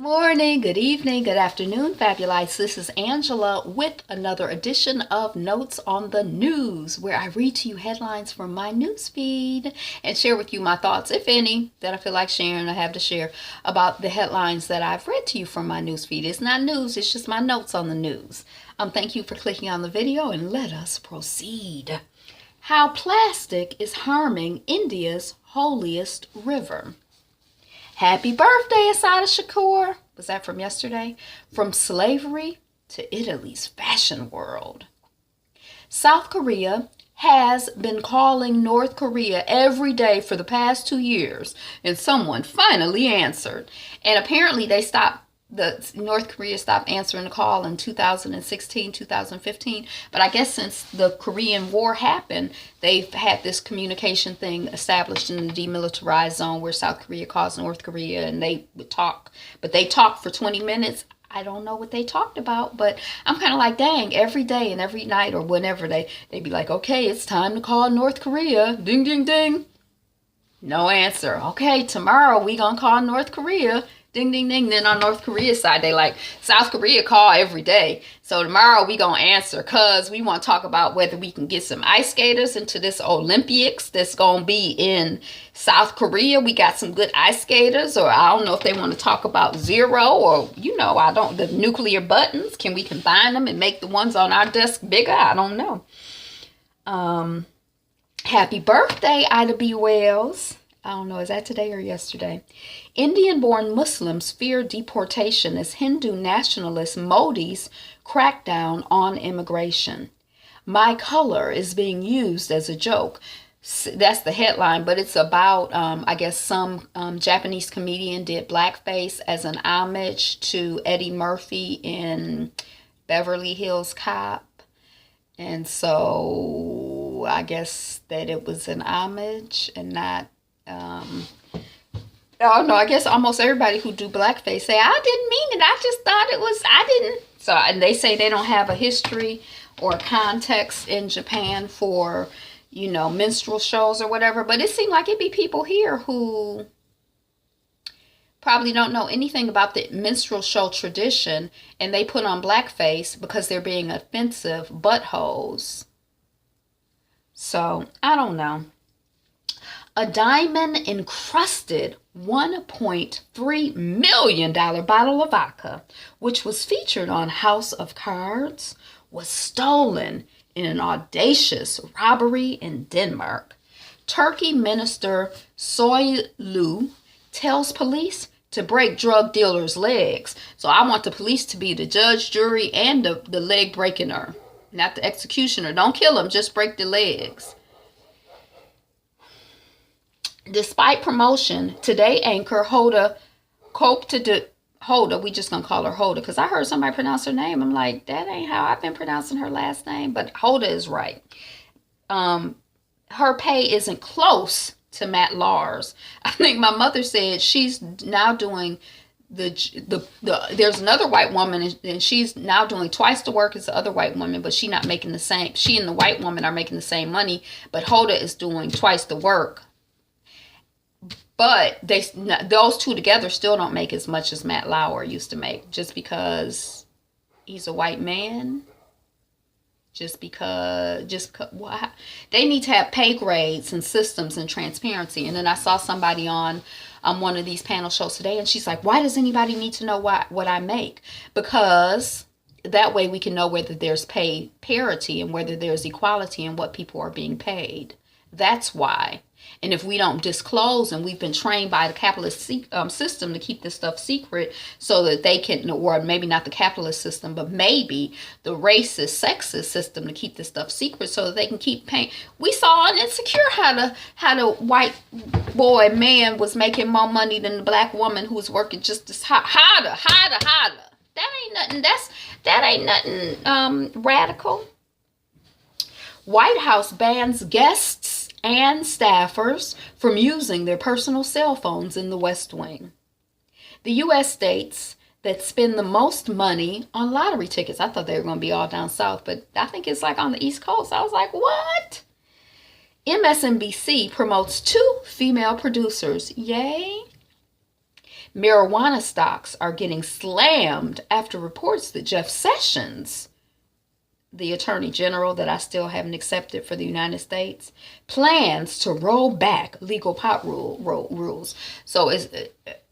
Morning, good evening, good afternoon, Fabulites. This is Angela with another edition of Notes on the News, where I read to you headlines from my news feed and share with you my thoughts, if any, that I feel like sharing or have to share about the headlines that I've read to you from my news feed. It's not news, it's just my notes on the news. Thank you for clicking on the video and let us proceed. How plastic is harming India's holiest river. Happy birthday, Asada Shakur. Was that from yesterday? From slavery to Italy's fashion world. South Korea has been calling North Korea every day for the past 2 years, and someone finally answered. And apparently North Korea stopped answering the call in 2016, 2015. But I guess since the Korean War happened, they've had this communication thing established in the demilitarized zone where South Korea calls North Korea and they would talk. But they talked for 20 minutes. I don't know what they talked about, but I'm kind of like, dang, every day and every night or whenever they'd be like, okay, it's time to call North Korea. Ding, ding, ding. No answer. Okay, tomorrow we gonna call North Korea. Ding, ding, ding. Then on North Korea's side, they like, South Korea call every day. So tomorrow we gonna answer because we want to talk about whether we can get some ice skaters into this Olympics that's gonna be in South Korea. We got some good ice skaters, or I don't know if they want to talk about zero or, the nuclear buttons. Can we combine them and make the ones on our desk bigger? I don't know. Happy birthday, Ida B. Wells. I don't know, is that today or yesterday? Indian-born Muslims fear deportation as Hindu nationalist Modi's crackdown on immigration. My color is being used as a joke. That's the headline, but it's about, I guess, some Japanese comedian did blackface as an homage to Eddie Murphy in Beverly Hills Cop. And so I guess that it was an homage and not... oh no, I guess almost everybody who do blackface say, I didn't mean it. I just thought it was, I didn't. So, and they say they don't have a history or context in Japan for, minstrel shows or whatever. But it seemed like it'd be people here who probably don't know anything about the minstrel show tradition, and they put on blackface because they're being offensive buttholes. So, I don't know. A diamond-encrusted $1.3 million bottle of vodka, which was featured on House of Cards, was stolen in an audacious robbery in Denmark. Turkey Minister Soylu tells police to break drug dealers' legs. So I want the police to be the judge, jury, and the leg breaker, not the executioner. Don't kill them, just break the legs. Despite promotion, Today anchor Hoda Kotb, Hoda, we just gonna call her Hoda because I heard somebody pronounce her name. I'm like, that ain't how I've been pronouncing her last name, but Hoda is right. Her pay isn't close to Matt Lauer's. I think my mother said she's now doing there's another white woman and she's now doing twice the work as the other white woman, but she's not making the same. She and the white woman are making the same money, but Hoda is doing twice the work. But those two together still don't make as much as Matt Lauer used to make, just because he's a white man. Just because well, they need to have pay grades and systems and transparency. And then I saw somebody on one of these panel shows today, and she's like, why does anybody need to know what I make? Because that way we can know whether there's pay parity and whether there's equality in what people are being paid. That's why. And if we don't disclose, and we've been trained by the capitalist system to keep this stuff secret so that they can, or maybe not the capitalist system, but maybe the racist, sexist system to keep this stuff secret so that they can keep paying. We saw on Insecure how the white boy man was making more money than the black woman who was working just as harder. That ain't nothing radical. White House bans guests and staffers from using their personal cell phones in the West Wing. The U.S. states that spend the most money on lottery tickets. I thought they were going to be all down south, but I think it's like on the East Coast. I was like, what? MSNBC promotes 2 female producers. Yay. Marijuana stocks are getting slammed after reports that Jeff Sessions, the Attorney General that I still haven't accepted for the United States, plans to roll back legal pot rules. So it's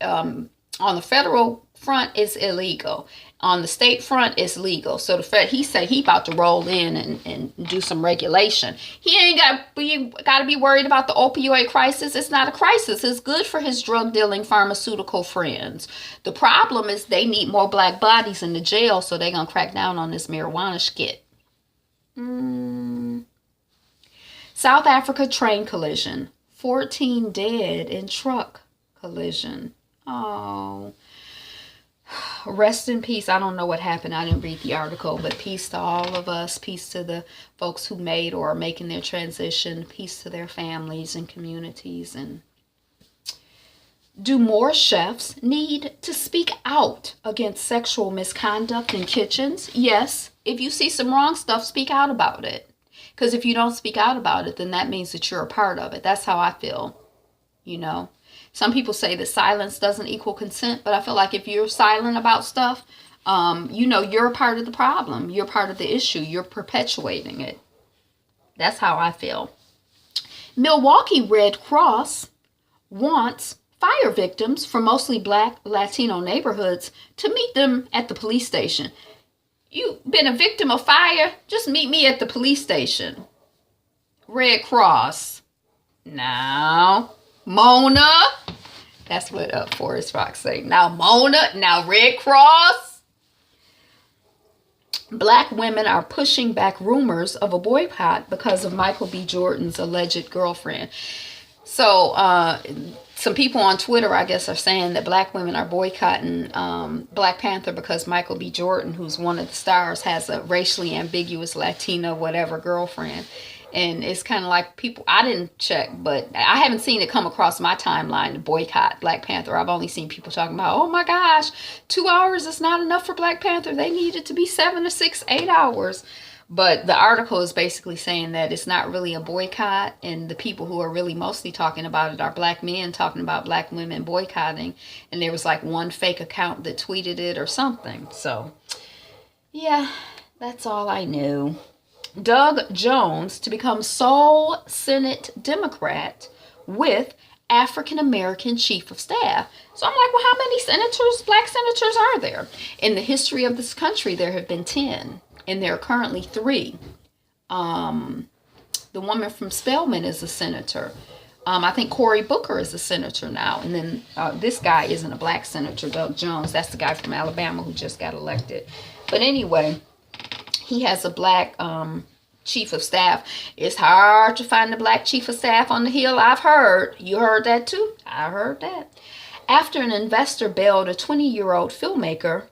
on the federal front, it's illegal. On the state front, it's legal. So he said he about to roll in and do some regulation. He ain't got to be worried about the opioid crisis. It's not a crisis. It's good for his drug dealing pharmaceutical friends. The problem is they need more black bodies in the jail, so they're gonna crack down on this marijuana shit. South Africa train collision. 14 dead in truck collision. Oh. Rest in peace. I don't know what happened. I didn't read the article, but peace to all of us. Peace to the folks who made or are making their transition. Peace to their families and communities. And do more chefs need to speak out against sexual misconduct in kitchens? Yes. If you see some wrong stuff, speak out about it. Because if you don't speak out about it, then that means that you're a part of it. That's how I feel, you know. Some people say that silence doesn't equal consent, but I feel like if you're silent about stuff, you know, you're a part of the problem. You're part of the issue. You're perpetuating it. That's how I feel. Milwaukee Red Cross wants fire victims from mostly Black Latino neighborhoods to meet them at the police station. You've been a victim of fire? Just meet me at the police station. Red Cross. Now, Mona. That's what Forrest Fox say. Now, Mona. Now, Red Cross. Black women are pushing back rumors of a boycott because of Michael B. Jordan's alleged girlfriend. So, some people on Twitter, I guess, are saying that black women are boycotting Black Panther because Michael B. Jordan, who's one of the stars, has a racially ambiguous Latina whatever girlfriend. And it's kind of like people, I didn't check, but I haven't seen it come across my timeline to boycott Black Panther. I've only seen people talking about, oh my gosh, 2 hours is not enough for Black Panther. They need it to be 7 to 6, 8 hours. But the article is basically saying that it's not really a boycott. And the people who are really mostly talking about it are black men talking about black women boycotting. And there was like one fake account that tweeted it or something. So, yeah, that's all I knew. Doug Jones to become sole Senate Democrat with African-American chief of staff. So I'm like, well, how many senators, black senators are there? In the history of this country, there have been 10. And there are currently 3. The woman from Spelman is a senator. I think Cory Booker is a senator now. And then this guy isn't a black senator, Doug Jones. That's the guy from Alabama who just got elected. But anyway, he has a black chief of staff. It's hard to find a black chief of staff on the Hill, I've heard. You heard that too? I heard that. After an investor bailed a 20-year-old filmmaker,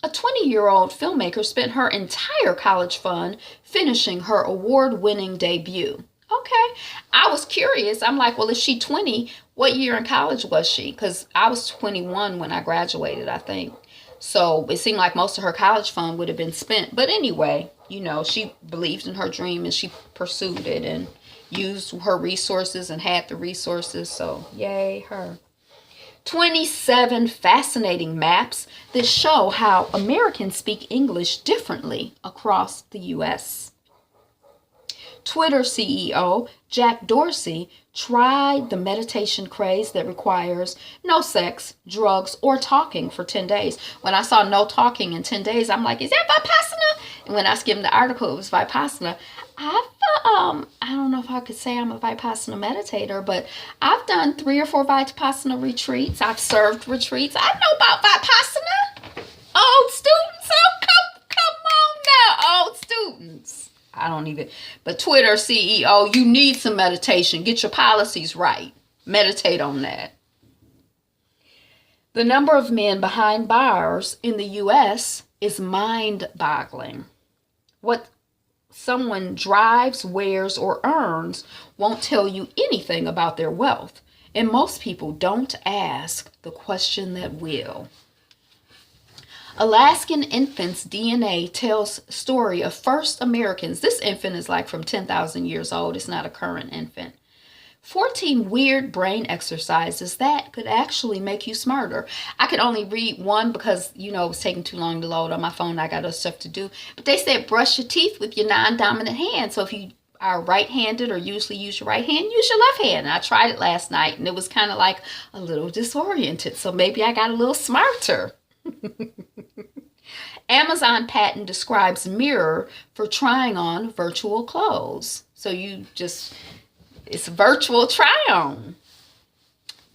a 20-year-old filmmaker spent her entire college fund finishing her award-winning debut. Okay. I was curious. I'm like, well, is she 20? What year in college was she? Because I was 21 when I graduated, I think. So it seemed like most of her college fund would have been spent. But anyway, you know, she believed in her dream and she pursued it and used her resources and had the resources. So yay, her. 27 fascinating maps that show how Americans speak English differently across the U.S. Twitter CEO Jack Dorsey tried the meditation craze that requires no sex, drugs, or talking for 10 days. When I saw no talking in 10 days, I'm like, is that Vipassana? And when I skimmed the article, it was Vipassana. I don't know if I could say I'm a Vipassana meditator, but I've done 3 or 4 Vipassana retreats. I've served retreats. I know about Vipassana. Old students, oh, come on now, old students. But Twitter CEO, you need some meditation. Get your policies right. Meditate on that. The number of men behind bars in the U.S. is mind-boggling. What someone drives, wears, or earns won't tell you anything about their wealth. And most people don't ask the question that will. Alaskan infant's DNA tells story of first Americans. This infant is like from 10,000 years old. It's not a current infant. 14 weird brain exercises that could actually make you smarter. I could only read one because, it was taking too long to load on my phone. I got other stuff to do. But they said brush your teeth with your non-dominant hand. So if you are right-handed or usually use your right hand, use your left hand. And I tried it last night and it was kind of like a little disoriented. So maybe I got a little smarter. Amazon patent describes mirror for trying on virtual clothes. So it's virtual try on.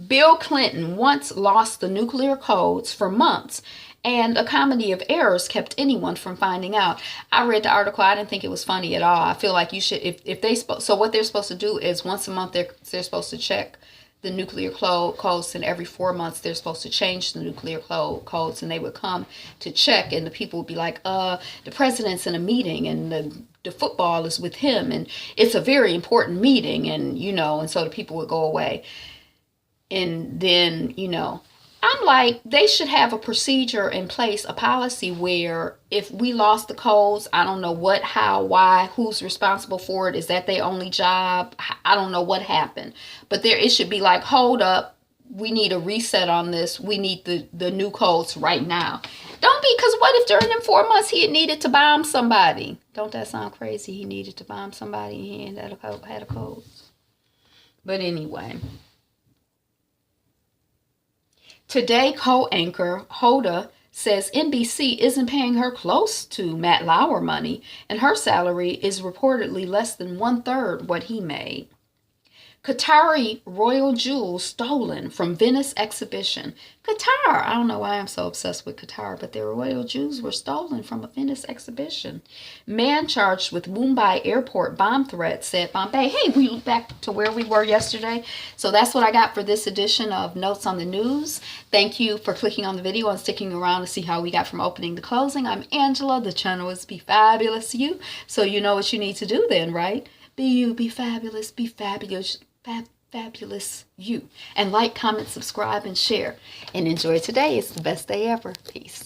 Bill Clinton once lost the nuclear codes for months, and a comedy of errors kept anyone from finding out. I read the article. I didn't think it was funny at all. I feel like you should, if they, so what they're supposed to do is once a month they're supposed to check the nuclear codes, and every 4 months they're supposed to change the nuclear codes, and they would come to check, and the people would be like, the president's in a meeting, and the football is with him, and it's a very important meeting, and and so the people would go away. And then, I'm like, they should have a procedure in place, a policy where if we lost the codes, I don't know what, how, why, who's responsible for it. Is that their only job? I don't know what happened. But it should be like, hold up, we need a reset on this. We need the new codes right now. Don't be, because what if during them 4 months he had needed to bomb somebody? Don't that sound crazy? He needed to bomb somebody and he had a code. But anyway. Today, co-anchor Hoda says NBC isn't paying her close to Matt Lauer money, and her salary is reportedly less than 1/3 what he made. Qatari royal jewels stolen from Venice exhibition. Qatar. I don't know why I'm so obsessed with Qatar, but their royal jewels were stolen from a Venice exhibition. Man charged with Mumbai airport bomb threat said Bombay. Hey, we look back to where we were yesterday. So that's what I got for this edition of Notes on the News. Thank you for clicking on the video and sticking around to see how we got from opening to closing. I'm Angela. The channel is Be Fabulous You. So you know what you need to do then, right? Be you, be fabulous, be fabulous. Fabulous you. And like, comment, subscribe, and share. And enjoy today. It's the best day ever. Peace.